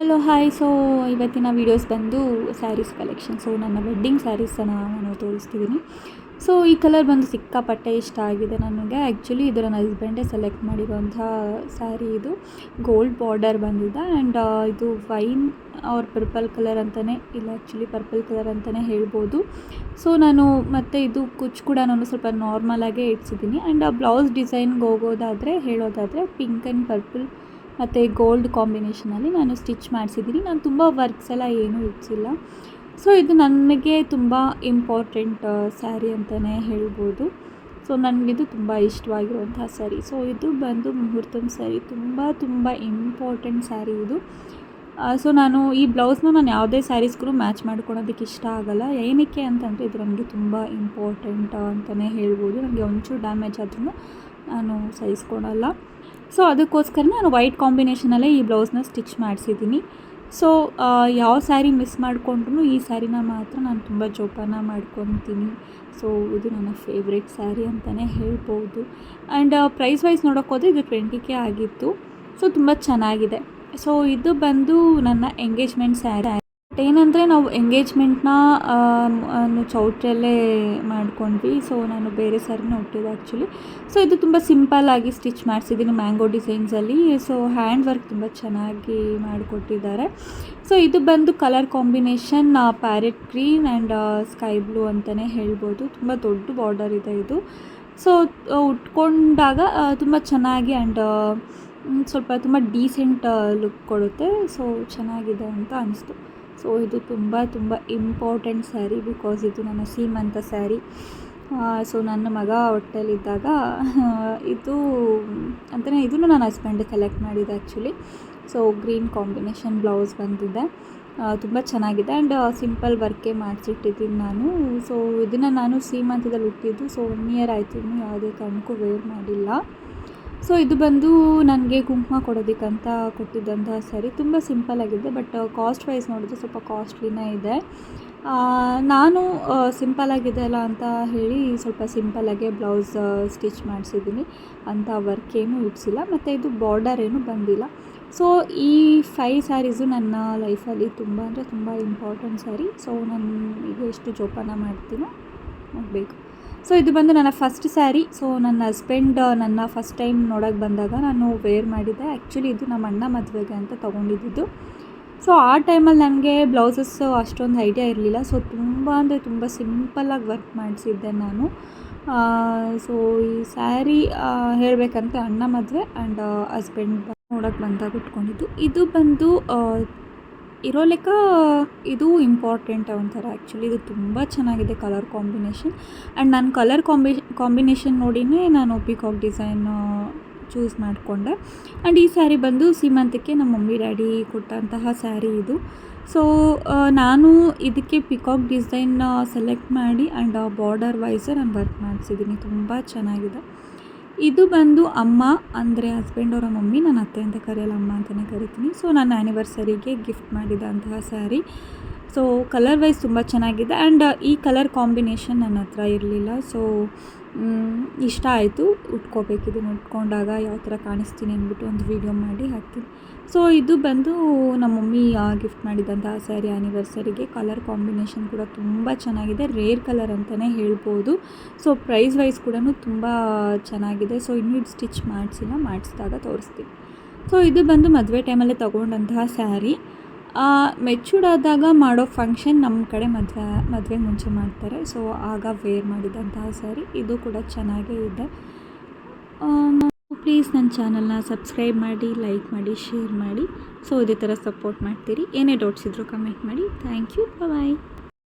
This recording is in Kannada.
Hello hi. ಸೊ ಇವತ್ತಿನ ವೀಡಿಯೋಸ್ ಬಂದು ಸ್ಯಾರೀಸ್ ಕಲೆಕ್ಷನ್. ಸೊ ನನ್ನ ವೆಡ್ಡಿಂಗ್ ಸ್ಯಾರೀಸನ್ನು ನಾನು ತೋರಿಸ್ತಿದ್ದೀನಿ. ಸೊ ಈ ಕಲರ್ ಬಂದು ಸಿಕ್ಕಾಪಟ್ಟೆ ಇಷ್ಟ ಆಗಿದೆ ನನಗೆ. ಆ್ಯಕ್ಚುಲಿ ಇದು ನನ್ನ ಹಸ್ಬೆಂಡೇ ಸೆಲೆಕ್ಟ್ ಮಾಡಿರುವಂಥ ಸ್ಯಾರಿ. ಇದು ಗೋಲ್ಡ್ ಬಾರ್ಡರ್ ಬಂದಿದೆ ಆ್ಯಂಡ್ ಇದು ವೈನ್ ಆರ್ ಪರ್ಪಲ್ ಕಲರ್ ಅಂತಲೇ ಇಲ್ಲ, ಆ್ಯಕ್ಚುಲಿ ಪರ್ಪಲ್ ಕಲರ್ ಅಂತಲೇ ಹೇಳ್ಬೋದು. ಸೊ ನಾನು ಮತ್ತು ಇದು ಕುಚ್ಚು ಕೂಡ ನಾನು ಸ್ವಲ್ಪ ನಾರ್ಮಲಾಗೇ ಇಡ್ಸಿದ್ದೀನಿ. ಆ್ಯಂಡ್ ಆ ಬ್ಲೌಸ್ ಡಿಸೈನ್ಗೆ ಹೇಳೋದಾದರೆ ಪಿಂಕ್ ಆ್ಯಂಡ್ ಪರ್ಪಲ್ ಮತ್ತು ಗೋಲ್ಡ್ ಕಾಂಬಿನೇಷನಲ್ಲಿ ನಾನು ಸ್ಟಿಚ್ ಮಾಡಿಸಿದ್ದೀನಿ. ನಾನು ತುಂಬ ವರ್ಕ್ಸ್ ಎಲ್ಲ ಏನೂ ಇಡ್ಸಿಲ್ಲ. ಸೊ ಇದು ನನಗೆ ತುಂಬ ಇಂಪಾರ್ಟೆಂಟ್ ಸ್ಯಾರಿ ಅಂತಲೇ ಹೇಳ್ಬೋದು. ಸೊ ನನಗಿದು ತುಂಬ ಇಷ್ಟವಾಗಿರುವಂಥ ಸ್ಯಾರಿ. ಸೊ ಇದು ಬಂದು ಮುಹೂರ್ತಮ್ ಸ್ಯಾರಿ, ತುಂಬ ಇಂಪಾರ್ಟೆಂಟ್ ಸ್ಯಾರಿ ಇದು. ಸೊ ನಾನು ಈ ಬ್ಲೌಸ್ನ ನಾನು ಯಾವುದೇ ಸ್ಯಾರೀಸ್ಗೂ ಮ್ಯಾಚ್ ಮಾಡ್ಕೊಳೋದಕ್ಕೆ ಇಷ್ಟ ಆಗೋಲ್ಲ. ಏನಕ್ಕೆ ಅಂತಂದರೆ ಇದು ನನಗೆ ತುಂಬ ಇಂಪಾರ್ಟೆಂಟ್ ಅಂತಲೇ ಹೇಳ್ಬೋದು. ನನಗೆ ಒಂಚೂರು ಡ್ಯಾಮೇಜ್ ಆದ್ರೂ ನಾನು ಸಹಿಸ್ಕೊಳಲ್ಲ. ಸೊ ಅದಕ್ಕೋಸ್ಕರ ನಾನು ವೈಟ್ ಕಾಂಬಿನೇಷನಲ್ಲೇ ಈ ಬ್ಲೌಸ್ನ ಸ್ಟಿಚ್ ಮಾಡಿಸಿದ್ದೀನಿ. ಸೊ ಯಾವ ಸ್ಯಾರಿ ಮಿಸ್ ಮಾಡಿಕೊಂಡ್ರೂ ಈ ಸ್ಯಾರಿನ ಮಾತ್ರ ನಾನು ತುಂಬ ಜೋಪಾನ ಮಾಡ್ಕೊತೀನಿ. ಸೊ ಇದು ನನ್ನ ಫೇವ್ರೆಟ್ ಸ್ಯಾರಿ ಅಂತಲೇ ಹೇಳ್ಬೋದು. ಆ್ಯಂಡ್ ಪ್ರೈಸ್ ವೈಸ್ ನೋಡೋಕೆ ಹೋದರೆ ಇದು 20K ಆಗಿತ್ತು. ಸೊ ತುಂಬ ಚೆನ್ನಾಗಿದೆ. ಸೊ ಇದು ಬಂದು ನನ್ನ ಎಂಗೇಜ್ಮೆಂಟ್ ಸ್ಯಾರಿ. ಏನಂದರೆ ನಾವು ಎಂಗೇಜ್ಮೆಂಟ್ನ ಚೌಟ್ರಿಯಲ್ಲೇ ಮಾಡ್ಕೊಂಡ್ವಿ. ಸೊ ನಾನು ಬೇರೆ ಸ್ಯಾರಿನ ಹುಟ್ಟಿದೆ ಆ್ಯಕ್ಚುಲಿ. ಸೊ ಇದು ತುಂಬ ಸಿಂಪಲ್ಲಾಗಿ ಸ್ಟಿಚ್ ಮಾಡಿಸಿದ್ದೀನಿ ಮ್ಯಾಂಗೋ ಡಿಸೈನ್ಸಲ್ಲಿ. ಸೊ ಹ್ಯಾಂಡ್ ವರ್ಕ್ ತುಂಬ ಚೆನ್ನಾಗಿ ಮಾಡಿಕೊಟ್ಟಿದ್ದಾರೆ. ಸೊ ಇದು ಬಂದು colour combination parrot green and sky blue ಅಂತಲೇ ಹೇಳ್ಬೋದು. ತುಂಬ ದೊಡ್ಡ ಬಾರ್ಡರ್ ಇದೆ ಇದು. ಸೊ ಉಟ್ಕೊಂಡಾಗ ತುಂಬ ಚೆನ್ನಾಗಿ ಆ್ಯಂಡ್ ಸ್ವಲ್ಪ ತುಂಬ ಡೀಸೆಂಟ್ ಲುಕ್ ಕೊಡುತ್ತೆ. ಸೊ ಚೆನ್ನಾಗಿದೆ ಅಂತ ಅನಿಸ್ತು. ಸೊ ಇದು ತುಂಬ ಇಂಪಾರ್ಟೆಂಟ್ ಸ್ಯಾರಿ ಬಿಕಾಸ್ ಇದು ನನ್ನ ಸೀಮಂತ ಸ್ಯಾರಿ. ಸೊ ನನ್ನ ಮಗ ಹೊಟ್ಟೆಲಿದ್ದಾಗ ಇದು ಅಂತಲೇ ಇದನ್ನು ನನ್ನ ಹಸ್ಬೆಂಡ್ ಸೆಲೆಕ್ಟ್ ಮಾಡಿದೆ actually. So green combination blouse ಬಂದಿದೆ, ತುಂಬ ಚೆನ್ನಾಗಿದೆ ಆ್ಯಂಡ್ ಸಿಂಪಲ್ ವರ್ಕೇ ಮಾಡಿಸಿಟ್ಟಿದ್ದೀನಿ ನಾನು. ಸೊ ಇದನ್ನು ನಾನು ಸೀಮಂತದಲ್ಲಿ ಹುಟ್ಟಿದ್ದು. ಸೊ 1 ಇಯರ್ ಆಯಿತು, ಇನ್ನೂ ಯಾವುದೇ ಕಾರಣಕ್ಕೂ ವೇರ್ ಮಾಡಿಲ್ಲ. ಸೊ ಇದು ಬಂದು ನನಗೆ ಕುಂಕುಮ ಕೊಡೋದಕ್ಕಂತ ಕೊಟ್ಟಿದ್ದಂತಹ ಸ್ಯಾರಿ. ತುಂಬ ಸಿಂಪಲ್ಲಾಗಿದೆ, ಬಟ್ ಕಾಸ್ಟ್ ವೈಸ್ ನೋಡಿದ್ರೆ ಸ್ವಲ್ಪ ಕಾಸ್ಟ್ಲಿನೇ ಇದೆ. ನಾನು ಸಿಂಪಲ್ಲಾಗಿದೆ ಅಲ್ಲ ಅಂತ ಹೇಳಿ ಸ್ವಲ್ಪ ಸಿಂಪಲ್ಲಾಗೆ ಬ್ಲೌಸ್ ಸ್ಟಿಚ್ ಮಾಡಿಸಿದ್ದೀನಿ. ಅಂಥ ವರ್ಕ್ ಏನೂ ಇಡ್ಸಿಲ್ಲ ಮತ್ತು ಇದು ಬಾರ್ಡರ್ ಏನೂ ಬಂದಿಲ್ಲ. ಸೊ ಈ 5 ಸ್ಯಾರೀಸು ನನ್ನ ಲೈಫಲ್ಲಿ ತುಂಬ ಅಂದರೆ ತುಂಬ ಇಂಪಾರ್ಟೆಂಟ್ ಸ್ಯಾರಿ. ಸೊ ನಾನು ಈಗ ಎಷ್ಟು ಜೋಪಾನ ಮಾಡ್ತೀನೋ ನೋಡಬೇಕು. ಸೊ ಇದು ಬಂದು ನನ್ನ ಫಸ್ಟ್ ಸ್ಯಾರಿ. ಸೊ ನನ್ನ ಹಸ್ಬೆಂಡ್ ನನ್ನ ಫಸ್ಟ್ ಟೈಮ್ ನೋಡೋಕ್ಕೆ ಬಂದಾಗ ನಾನು ವೇರ್ ಮಾಡಿದ್ದೆ. ಆ್ಯಕ್ಚುಲಿ ಇದು ನಮ್ಮ ಅಣ್ಣ ಮದುವೆಗೆ ಅಂತ ತೊಗೊಂಡಿದ್ದು. ಸೊ ಆ ಟೈಮಲ್ಲಿ ನನಗೆ ಬ್ಲೌಸಸ್ಸು ಅಷ್ಟೊಂದು ಐಡಿಯಾ ಇರಲಿಲ್ಲ. ಸೊ ತುಂಬ ಅಂದರೆ ತುಂಬ ಸಿಂಪಲ್ಲಾಗಿ ವರ್ಕ್ ಮಾಡಿಸಿದ್ದೆ ನಾನು. ಸೊ ಈ ಸ್ಯಾರಿ ಹೇಳಬೇಕಂತ ಅಣ್ಣ ಮದುವೆ ಆ್ಯಂಡ್ ಹಸ್ಬೆಂಡ್ ನೋಡೋಕ್ಕೆ ಬಂದಾಗ ಉಟ್ಕೊಂಡಿದ್ದು. ಇದು ಬಂದು ಇರೋ ಲೆಕ್ಕ ಇದು ಇಂಪಾರ್ಟೆಂಟ್ ಒಂಥರ. ಆ್ಯಕ್ಚುಲಿ ಇದು ತುಂಬ ಚೆನ್ನಾಗಿದೆ ಕಲರ್ ಕಾಂಬಿನೇಷನ್. ಆ್ಯಂಡ್ ನಾನು ಕಲರ್ ಕಾಂಬಿನೇಷನ್ ನೋಡಿನೇ ನಾನು ಪಿಕಾಕ್ ಡಿಸೈನ್ ಚೂಸ್ ಮಾಡಿಕೊಂಡೆ. ಆ್ಯಂಡ್ ಈ ಸ್ಯಾರಿ ಬಂದು ಸೀಮಂತಕ್ಕೆ ನಮ್ಮ ಮಮ್ಮಿ ಡ್ಯಾಡಿ ಕೊಟ್ಟಂತಹ ಸ್ಯಾರಿ ಇದು. ಸೊ ನಾನು ಇದಕ್ಕೆ ಪಿಕಾಕ್ ಡಿಸೈನ್ ಸೆಲೆಕ್ಟ್ ಮಾಡಿ ಆ್ಯಂಡ್ ಬಾರ್ಡರ್ ವೈಸೇ ನಾನು ವರ್ಕ್ ಮಾಡಿಸಿದ್ದೀನಿ. ತುಂಬ ಚೆನ್ನಾಗಿದೆ. ಇದು ಬಂದು ಅಮ್ಮ ಅಂದರೆ ಹಸ್ಬೆಂಡ್ ಅವರ ಮಮ್ಮಿ, ನನ್ನ ಅತ್ತೆ ಅಂತ ಕರೆಯಲ್ಲ, ಅಮ್ಮ ಅಂತಲೇ ಕರಿತೀನಿ. ಸೊ ನನ್ನ ಆ್ಯನಿವರ್ಸರಿಗೆ ಗಿಫ್ಟ್ ಮಾಡಿದಂತಹ ಸ್ಯಾರಿ. ಸೊ ಕಲರ್ ವೈಸ್ ತುಂಬ ಚೆನ್ನಾಗಿದೆ ಆ್ಯಂಡ್ ಈ ಕಲರ್ ಕಾಂಬಿನೇಷನ್ ನನ್ನ ಹತ್ರ ಇರಲಿಲ್ಲ. ಸೊ ಇಷ್ಟ ಆಯಿತು, ಉಟ್ಕೋಬೇಕಿದ್ದೀನಿ. ಉಟ್ಕೊಂಡಾಗ ಯಾವ ಥರ ಕಾಣಿಸ್ತೀನಿ ಅಂದ್ಬಿಟ್ಟು ಒಂದು ವೀಡಿಯೋ ಮಾಡಿ ಹಾಕ್ತೀನಿ. ಸೊ ಇದು ಬಂದು ನಮ್ಮ ಮಮ್ಮಿ ಗಿಫ್ಟ್ ಮಾಡಿದಂತಹ ಸ್ಯಾರಿ ಆ್ಯನಿವರ್ಸರಿಗೆ. ಕಲರ್ ಕಾಂಬಿನೇಷನ್ ಕೂಡ ತುಂಬ ಚೆನ್ನಾಗಿದೆ, ರೇರ್ ಕಲರ್ ಅಂತಲೇ ಹೇಳ್ಬೋದು. ಸೊ ಪ್ರೈಸ್ ವೈಸ್ ಕೂಡ ತುಂಬ ಚೆನ್ನಾಗಿದೆ. ಸೊ ಇನ್ನೂ ಇದು ಸ್ಟಿಚ್ ಮಾಡಿಸಿದಾಗ ತೋರಿಸ್ತೀನಿ. ಸೊ ಇದು ಬಂದು ಮದುವೆ ಟೈಮಲ್ಲೇ ತೊಗೊಂಡಂತಹ ಸ್ಯಾರಿ. ಮೆಚೂರ್ಡ್ ಆದಾಗ ಮಾಡೋ ಫಂಕ್ಷನ್ ನಮ್ಮ ಕಡೆ ಮದುವೆ ಮುಂಚೆ ಮಾಡ್ತಾರೆ. ಸೊ ಆಗ ವೇರ್ ಮಾಡಿದಂತಹ ಸ್ಯಾರಿ. ಇದು ಕೂಡ ಚೆನ್ನಾಗೇ ಇದೆ. ಪ್ಲೀಸ್ ನನ್ನ ಚಾನಲ್ನ ಸಬ್ಸ್ಕ್ರೈಬ್ ಮಾಡಿ, ಲೈಕ್ ಮಾಡಿ, ಶೇರ್ ಮಾಡಿ. ಸೊ ಇದೇ ಥರ ಸಪೋರ್ಟ್ ಮಾಡ್ತೀರಿ. ಏನೇ ಡೌಟ್ಸ್ ಇದ್ದರೂ ಕಮೆಂಟ್ ಮಾಡಿ. Thank you. ಬಾಯ್.